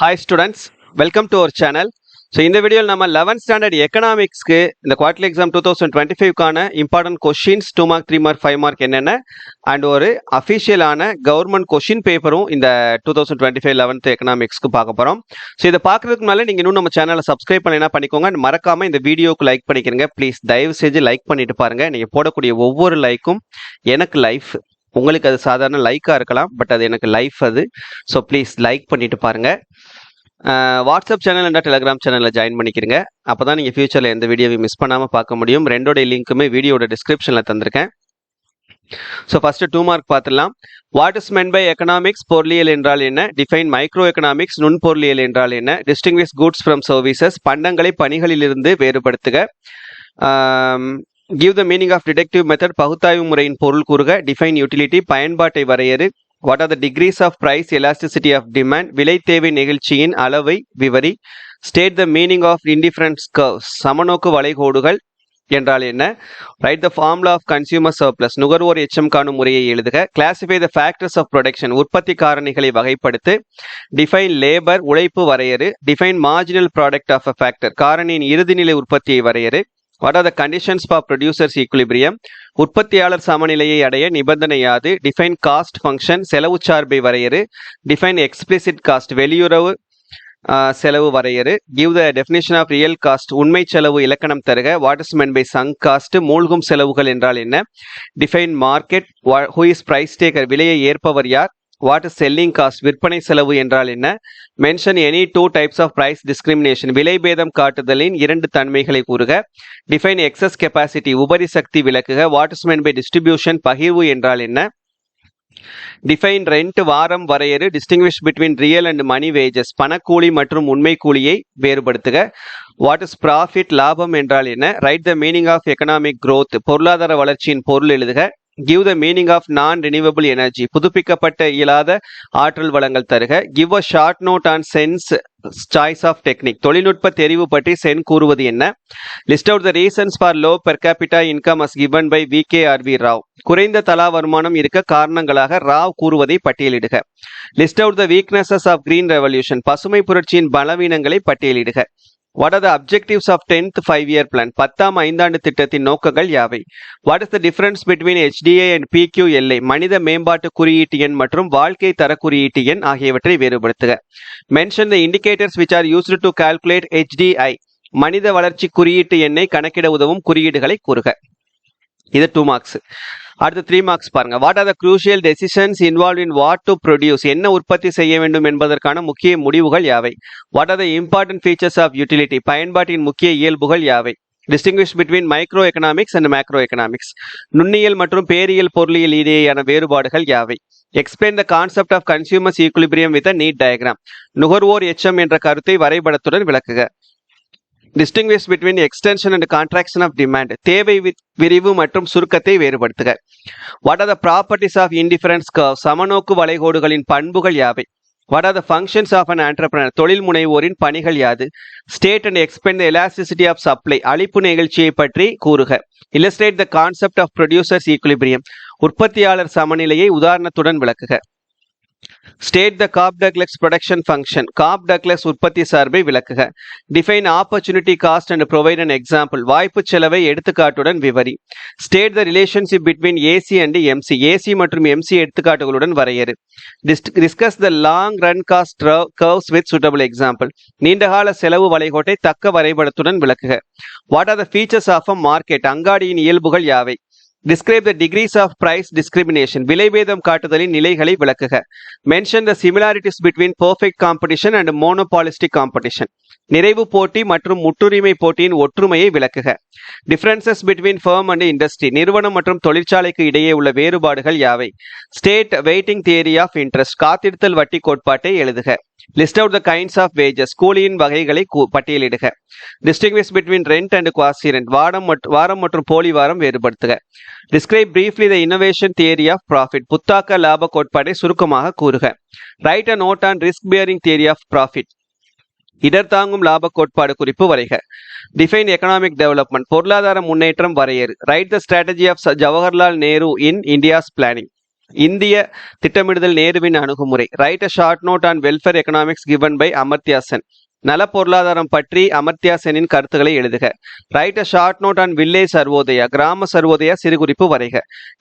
Hi students, welcome to our channel. So இந்த வீடியோவில் நம்ம 11th ஸ்டாண்டர்ட் எக்கனாமிக்ஸ்க்கு இந்த குவார்டர்லி எக்ஸாம் 2025க்கான important questions 2 mark 3 mark 5 mark என்னென்ன அண்ட் ஒரு அஃபிஷியலான கவர்மெண்ட் கொஷின் பேப்பரும் இந்த 2025 11th எக்கனாமிக்ஸ்க்கு பார்க்க போகிறோம். ஸோ இதை பார்க்கறதுக்கு முன்னால நீங்கள் இன்னும் நம்ம சேனலை சப்ஸ்கிரைப் பண்ணலைன்னா பண்ணிக்கோங்க அண்ட் மறக்காம இந்த வீடியோக்கு லைக் பண்ணிக்கிறங்க. ப்ளீஸ் தயவு செஞ்சு லைக் பண்ணிட்டு பாருங்க. நீங்கள் போடக்கூடிய ஒவ்வொரு லைக்கும் எனக்கு லைஃப். உங்களுக்கு அது சாதாரண லைக்காக இருக்கலாம், பட் அது எனக்கு லைஃப் அது. ஸோ ப்ளீஸ் லைக் பண்ணிட்டு பாருங்க. வாட்ஸ்அப் சேனல் அண்ட் டெலிகிராம் சேனலில் ஜாயின் பண்ணிக்கிறங்க. அப்போ தான் நீங்கள் ஃபியூச்சரில் எந்த வீடியோவையும் மிஸ் பண்ணாமல் பார்க்க முடியும். ரெண்டோட லிங்க்குமே வீடியோட டிஸ்கிரிப்ஷனில் தந்திருக்கேன். ஸோ ஃபர்ஸ்ட் 2 மார்க் பார்த்துடலாம். What is meant by economics? பொருளியல் என்றால் என்ன? Define micro economics. நுண்பொருளியல் என்றால் என்ன? Distinguish goods from services. பண்டங்களை பணிகளிலிருந்து வேறுபடுத்துக. Give the meaning of deductive method. பகுத்தாய்வு முறையின் பொருள் கூறுக. Define utility. பயன்பாட்டை வரையறு. What are the degrees of price elasticity of demand. விலை தேவை நிகழ்ச்சியின் அளவை விவரி. State the meaning of indifference curves. சமநோக்கு வளைகோடுகள் என்றால் என்ன? Write the formula of consumer surplus. நுகர்வோர் எச்சம் காணும் முறையை எழுதுக. Classify the factors of production. உற்பத்தி காரணிகளை வகைப்படுத்து. Define labour. உழைப்பு வரையறு. Define marginal product of a factor. காரணியின் இறுதிநிலை உற்பத்தியை வரையறு. What are the conditions for producers equilibrium? உற்பத்தியாளர் சமநிலையை அடைய நிபந்தனை யாது? Define cost function. செலவு சார்பை வரையறு. Define explicit cost. வெளியுறவு செலவு வரையறு. Give the definition of real cost. உண்மை செலவு இலக்கணம் தருக. What is meant by sunk cost? மூழ்கும் செலவுகள் என்றால் என்ன? Define market. Who is price taker? விலையை ஏற்பவர் யார்? What is selling cost? விற்பனை செலவு என்றால் என்ன? Mention any 2 types of price discrimination. விலை பேதம் காட்டுதலின் 2 தன்மைகளை கூறுக. Define excess capacity. உபரி சக்தி விளக்குக. What is meant by distribution? பகிர்வு என்றால் என்ன? Define rent. வாரம் வரையறு. Distinguish between real and money wages. பணக்கூலி மற்றும் உண்மை கூலியை வேறுபடுத்துக. What is profit? லாபம் என்றால் என்ன? Write the meaning of economic growth. பொருளாதார வளர்ச்சியின் பொருள் எழுதுக. Give the meaning of non renewable energy. புதுப்பிக்கப்பட்ட இயலாத ஆற்றல் வளங்கள் தருக. Give a short note on Sen's choice of technique. தொழில்நுட்ப தெரிவு பற்றி சென் கூறுவது என்ன? List out the reasons for low per capita income as given by VKRV Rao. குறைந்த தலா வருமானம் இருக்க காரணங்களாக ராவ் கூறுவதை பட்டியலிடுக. List out the weaknesses of Green revolution. பசுமை புரட்சியின் பலவீனங்களை பட்டியலிடுக. What are the objectives of 10th 5-year plan? 10ஆம் ஐந்தாண்டு திட்டத்தின் நோக்கங்கள் யாவை? What is the difference between HDA and PQLA? மனித மேம்பாட்டு குறியீட்டு எண் மற்றும் வாழ்க்கை தர குறியீட்டு எண் ஆகியவற்றை வேறுபடுத்துக. Mention the indicators which are used to calculate HDI. மனித வளர்ச்சி குறியீட்டு எண்ணை கணக்கிட உதவும் குறியீடுகளை கூறுக. இது 2 மார்க்ஸ். அடுத்து 3 மார்க்ஸ் பாருங்க. What are the crucial decisions involved in what to produce? என்ன உற்பத்தி செய்ய வேண்டும் என்பதற்கான முக்கிய முடிவுகள் யாவை? What are the important features of utility? பயன்பாட்டின் முக்கிய இயல்புகள் யாவை? Distinguish between micro economics and macro economics. நுண்ணியல் மற்றும் பேரியல் பொருளியல் இடையேயான வேறுபாடுகள் யாவை? Explain the concept of consumer's equilibrium with a neat diagram. நுகர்வோர் எச்சம் என்ற கருத்தை வரைபடத்துடன் விளக்குக. Distinguish between extension and contraction of demand. தேவை விரிவு மற்றும் சுருக்கத்தை வேறுபடுத்துக. What are the properties of indifference curve? சமநோக்கு வளைகோடுகளின் பண்புகள் யாவை? What are the functions of an entrepreneur? தொழில் முனைவோரின் பணிகள் யாது? State and explain the elasticity of supply. அளிப்பு நிகழ்ச்சியை பற்றி கூறுக. Illustrate the concept of producer's equilibrium. உற்பத்தியாளர் சமநிலையை உதாரணத்துடன் விளக்குக. State the Cobb Douglas production function. Cobb Douglas உற்பத்தி சார்பை விளக்குக. Define opportunity cost and provide an example. வாய்ப்பு செலவை எடுத்துக்காட்டுடன் விவரி. State the relationship between AC and MC. AC மற்றும் எம்சி எடுத்துக்காட்டுகளுடன் வரையறு. Discuss the long run cost curves with suitable example. நீண்டகால செலவு வளைகோட்டை தக்க வரைபடத்துடன் விளக்குக. What are the features of a market? அங்காடியின் இயல்புகள் யாவை? Describe the degrees of price discrimination. விலைபேதம் காட்டுதலின் நிலைகளை விளக்குக. Mention the similarities between perfect competition and monopolistic competition. நிறைவு போட்டி மற்றும் முற்றுரிமை போட்டியின் ஒற்றுமையை விளக்குக. Differences between firm and industry. நிறுவனம் மற்றும் தொழிற்சாலைக்கு இடையே உள்ள வேறுபாடுகள் யாவை? State weighting theory of interest. காத்திருத்தல் வட்டி கோட்பாட்டை எழுதுக. List out the kinds of wages. கூலியின் வகைகளை பட்டியலிடுக. Distinguish between rent and quasi rent. வாரம் மற்றும் போலி வாரம் வேறுபடுத்துக. Describe briefly the innovation theory of profit. புத்தாக்க லாப கோட்பாட்டை சுருக்கமாக கூறுக. Write a note on risk bearing theory of profit. இடர்தாங்கும் லாப கோட்பாடு குறிப்பு வரைக. Define economic development. பொருளாதார முன்னேற்றம் வரையறு. Write the strategy of Jawaharlal Nehru in India's planning. இந்திய திட்டமிடுதல் நேருவின் அணுகுமுறை. Write a short note on welfare economics given by Amartya Sen. நல பொருளாதாரம் பற்றி அமர்த்தியா செனின் கருத்துக்களை எழுதுக. Write a short note on village Sarvodaya. கிராம சர்வோதயா சிறுகுறிப்பு வரைக.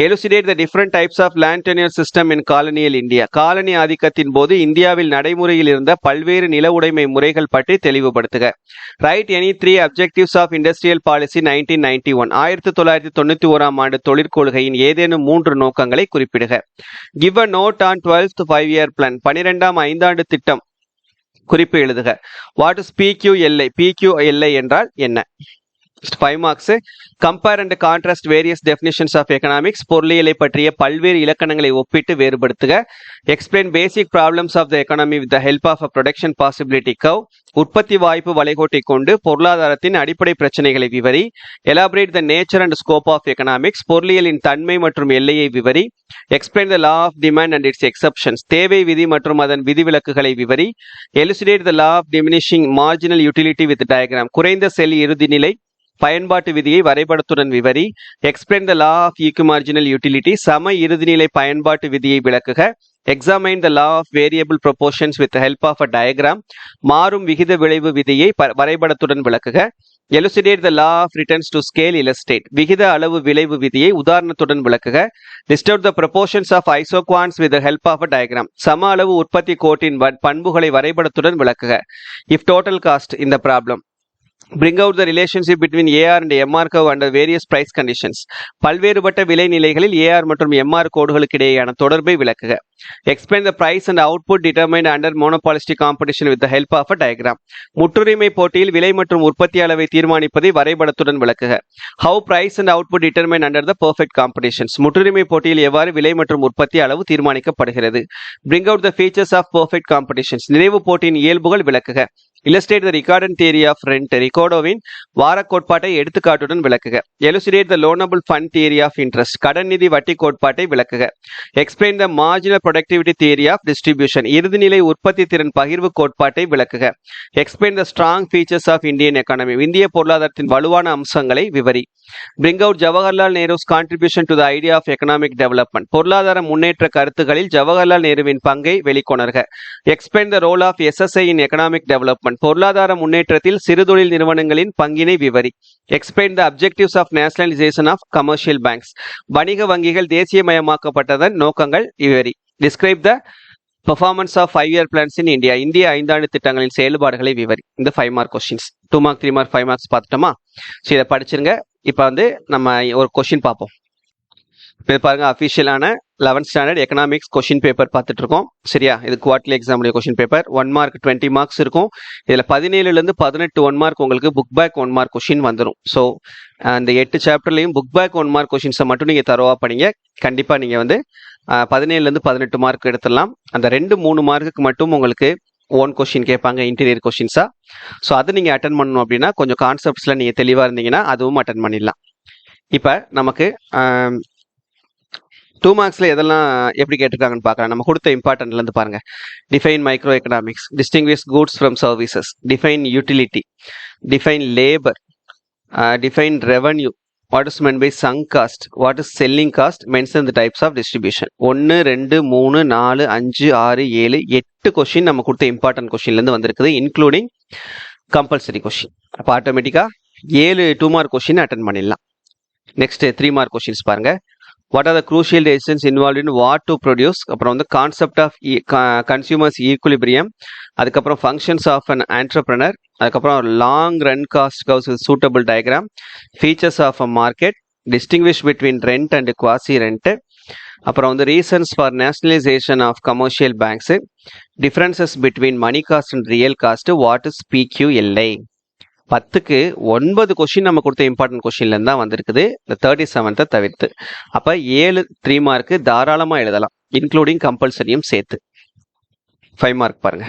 Elucidate the different types of land tenure system in colonial India. Colony ஆதிக்கத்தின் போது இந்தியாவில் நடைமுறையில் இருந்த பல்வேறு நில உடைமை முறைகள் பற்றி தெளிவுபடுத்துக. Write any 3 objectives of industrial policy 1991. 1991ஆம் ஆண்டு தொழிற்கொள்கையின் ஏதேனும் 3 நோக்கங்களை குறிப்பிடுக. Give a note on 12th 5-year plan. 12ஆம் ஐந்தாண்டு திட்டம் குறிப்பு எழுதுக. What is PQLI? PQLI என்றால் என்ன? 5 marks. Compare and contrast various definitions of economics. பொருளியலை பற்றிய பல்வேறு இலக்கணங்களை ஒப்பிட்டு வேறுபடுத்துக. Explain basic problems of the economy with the help of a production possibility curve. உற்பத்தி வாய்ப்பு வளைகோட்டை கொண்டு பொருளாதாரத்தின் அடிப்படை பிரச்சனைகளை விவரி. Elaborate the nature and scope of economics. பொருளியலின் தன்மை மற்றும் எல்லையை விவரி. Explain the law of demand and its exceptions. தேவை விதி மற்றும் அதன் விதிவிலக்குகளை விவரி. Elucidate the law of diminishing marginal utility with diagram. குறைந்த செல் இறுதிநிலை பயன்பாட்டு விதியை வரைபடத்துடன் விவரி. Explain the law of equimarginal utility. சம இறுதிநிலை பயன்பாட்டு விதியை விளக்குக. Examine the law of variable proportions with help of a diagram. மாறும் விகித விளைவு விதியை வரைபடத்துடன் விளக்குக. Elucidate the law of returns to scale illustrate. விகித அளவு விளைவு விதியை உதாரணத்துடன் விளக்குக. List out the proportions of isoquants with help of a diagram. சம அளவு உற்பத்தி கோட்டின் பண்புகளை வரைபடத்துடன் விளக்குக. If total cost in the problem. Bring out the relationship between AR and MR curve under various price conditions. பல்வேறுபட்ட விலை நிலைகளில் AR மற்றும் MR கோடுகளுக்கு இடையேயான தொடர்பை விளக்குக. Explain the price and output determined under monopolistic competition with the help of a diagram. முற்றுரிமை போட்டியில் விலை மற்றும் உற்பத்தி அளவை தீர்மானிப்பதை வரைபடத்துடன் விளக்குக. How price and output determined under the perfect competitions. முற்றுரிமை போட்டியில் எவ்வாறு விலை மற்றும் உற்பத்தி அளவு தீர்மானிக்கப்படுகிறது. Bring out the features of perfect competitions. நிறைவு போட்டியின் இயல்புகள் விளக்குக. Illustrate the Ricardian theory of rent. ரிகார்டோவின் வார கோட்பாட்டை எடுத்துக்காட்டுடன் விளக்குக. Elucidate the loanable fund theory of interest. கடன் நிதி வட்டி கோட்பாட்டை விளக்குக. Explain the marginal productivity theory of distribution. இறுதிநிலை உற்பத்தி திறன் பகிர்வு கோட்பாட்டை விளக்குக. Explain the strong features of Indian economy. இந்திய பொருளாதாரத்தின் வலுவான அம்சங்களை விவரி. Bring out Jawaharlal Nehru's contribution to the idea of economic development. பொருளாதார முன்னேற்ற கருத்துகளில் ஜவஹர்லால் நேருவின் பங்கை வெளிக்கொணர்க. Explain the role of SSI in economic development. பொருளாதார முன்னேற்றத்தில் சிறுதொழில் நிறுவனங்களின் பங்கினை விவரி. Explain the objectives of nationalization of commercial banks. வணிக வங்கிகள் தேசியமயமாக்கப்பட்டதன் நோக்கங்கள் விவரி. Describe the performance of 5-year plans in India. இந்திய 5 ஆண்டு திட்டங்களின் செயல்பாடுகளை விவரி. இந்த 5 mark questions. 2 mark 3 mark 5 marks பார்த்துட்டோமா? ஸோ இதை படிச்சிருங்க. இப்போ நம்ம ஒரு கொஸ்டின் பார்ப்போம். இப்போ பாருங்க, அஃபிஷியலான 11th standard economics question paper பார்த்துட்டு இருக்கோம். சரியா? இது குவார்டர்லி எக்ஸாமுடைய கொஸ்டின் பேப்பர். 1 மார்க் 20 மார்க்ஸ் இருக்கும். இதில் 17லேருந்து 18 1 மார்க் உங்களுக்கு புக் பேக் 1 மார்க் கொஸ்டின் வந்துடும். ஸோ அந்த 8 சாப்டர்லையும் புக் பேக் 1 மார்க் கொஸ்டின்ஸை மட்டும் நீங்கள் தரவா பண்ணீங்க. கண்டிப்பாக நீங்கள் 17லேருந்து 18 மார்க் எடுத்துடலாம். அந்த 2-3 மார்க்குக்கு மட்டும் உங்களுக்கு ஓன் கொஸ்டின் கேட்பாங்க, இன்டீரியர் கொஸ்டின்ஸா. ஸோ அதை நீங்கள் அட்டன் பண்ணணும் அப்படின்னா கொஞ்சம் கான்செப்ட்ஸில் நீங்கள் தெளிவாக இருந்தீங்கன்னா அதுவும் அட்டன் பண்ணிடலாம். இப்போ நமக்கு 2 மார்க்ஸில் எதெல்லாம் எப்படி கேட்டிருக்காங்கன்னு பார்க்கலாம். நம்ம கொடுத்த இம்பார்ட்டன்ட்லேருந்து பாருங்கள். Define micro economics, distinguish goods from services, define utility, define labour, define revenue, what is meant by sunk cost, what is selling cost, mention the types of distribution. 1 2 3 4 5 6 7 8 question நம்ம கொடுத்த இம்பார்ட்டன்ட் கொஸ்டின்லேருந்து வந்திருக்குது, இன்க்ளூடிங் கம்பல்சரி கொஸ்டின். அப்போ ஆட்டோமேட்டிக்காக 7 2 mark question attend பண்ணிடலாம். Next 3 mark questions பாருங்க. What are the crucial decisions involve in what to produce, அப்புறம் concept of consumer's equilibrium, அதுக்கப்புறம் functions of an entrepreneur, அதுக்கப்புறம் long run cost curves with suitable diagram, features of a market, distinguish between rent and quasi rent, அப்புறம் reasons for nationalisation of commercial banks, differences between money cost and real cost, what is PQLI. 10க்கு 9 question நம்ம கொடுத்த important கொஸ்டின்லேருந்து தான் வந்திருக்குது, இந்த 37th தவிர்த்து. அப்போ 7 3 mark தாராளமாக எழுதலாம், இன்க்ளூடிங் கம்பல்சரியும் சேர்த்து. 5 மார்க் பாருங்க.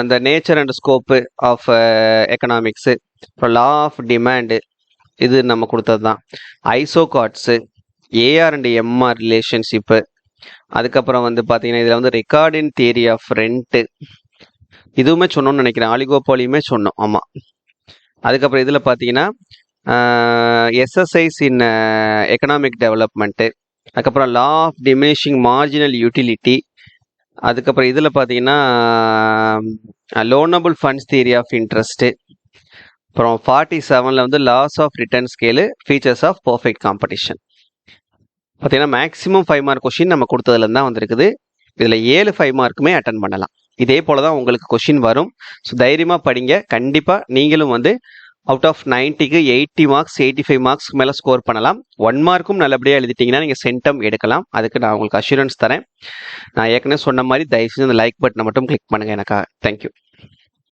இந்த nature and scope of economics, அப்புறம் லா ஆஃப் டிமாண்டு, இது நம்ம கொடுத்தது தான். Isocosts, AR and MR relationship, அதுக்கப்புறம் பார்த்தீங்கன்னா இதில் ரிகார்டின் தியரி ஆஃப் ரெண்ட்டு, இதுவுமே சொன்னோம்னு நினைக்கிறேன். ஆலிகோபாலியுமே சொன்னோம், ஆமாம். அதுக்கப்புறம் இதில் பார்த்தீங்கன்னா SSIs இன் எக்கனாமிக் டெவலப்மெண்ட்டு, அதுக்கப்புறம் law of diminishing marginal utility, அதுக்கப்புறம் இதில் பார்த்தீங்கன்னா loanable funds theory of interest, அப்புறம் 47 வந்து laws of return scale, features of perfect competition. பார்த்தீங்கன்னா மேக்ஸிமம் 5 மார்க் கொஷின் நம்ம கொடுத்ததுலேருந்து தான் வந்திருக்குது. இதில் 7 5 மார்க்குமே அட்டன் பண்ணலாம். இதே போல தான் உங்களுக்கு கொஷின் வரும். ஸோ தைரியமாக படிங்க. கண்டிப்பாக நீங்களும் வந்து அவுட் ஆஃப் 90க்கு 80 மார்க்ஸ் 85 மார்க்ஸ் மேலே ஸ்கோர் பண்ணலாம். 1 மார்க்கும் நல்லபடியாக எழுதிட்டிங்கன்னா நீங்கள் சென்டம் எடுக்கலாம். அதுக்கு நான் உங்களுக்கு அஷூரன்ஸ் தரேன். நான் ஏற்கனவே சொன்ன மாதிரி தயவுசெய்து அந்த லைக் பட்டனை மட்டும் கிளிக் பண்ணுங்கள் எனக்காக. தேங்க்யூ.